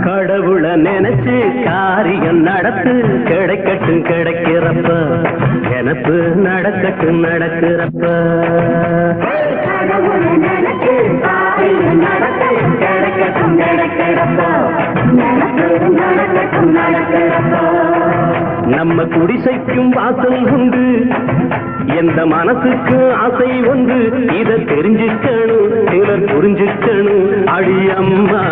கடவுளை நினைச்சு காரியம் நடத்து கிடைக்கட்டும் கிடைக்கிறப்ப எனக்கு நடக்கட்டும் நடக்கிறப்ப நம்ம குடிசைக்கும் வாசல் உண்டு எந்த மனசுக்கு ஆசை உண்டு இதை தெரிஞ்சுக்கணும் சிலர் புரிஞ்சுக்கணும் அடியம்மா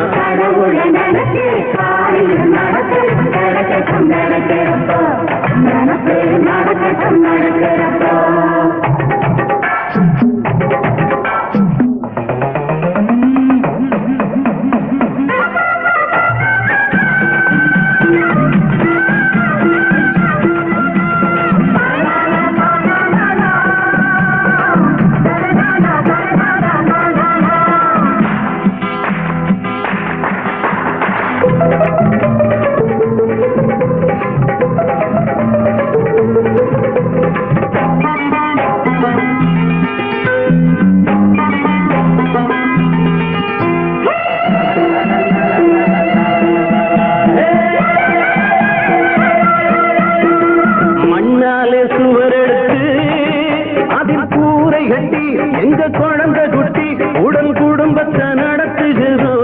எங்க குழந்தை குட்டி உடன் குடும்பத்தை நடத்துகிறோம்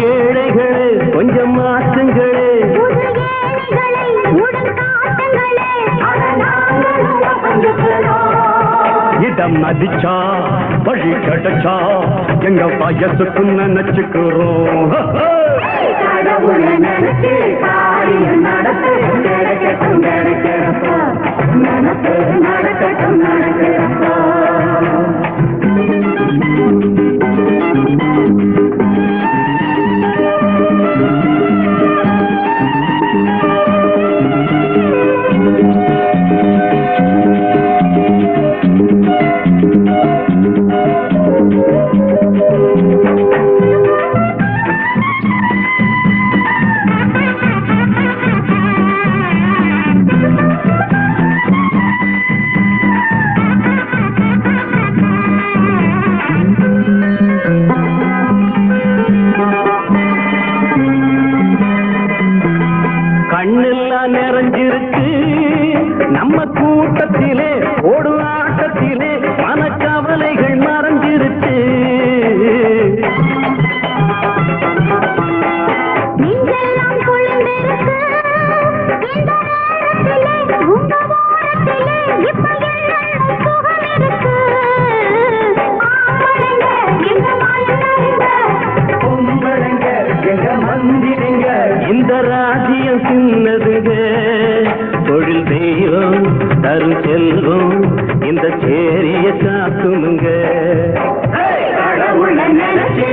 ஏழைகளே கொஞ்சம் மாற்றுங்களே இடம் மதிச்சா வழி கிடைச்சா எங்க வயசுக்கு நினைச்சுக்கிறோம் கண்ணெல்லாம் நிறைஞ்சிருக்கு நம்ம கூட்டத்திலே ஓடு ஆட்டத்திலே மனக்கவலைகள் மறைஞ்சிருக்கு இந்த ராஜ்யம் சின்னதுங்க தொழில் தெய்வம் தரும் செல்வம் இந்த சேரிய காக்குமுங்க கடவுளை நினைச்சு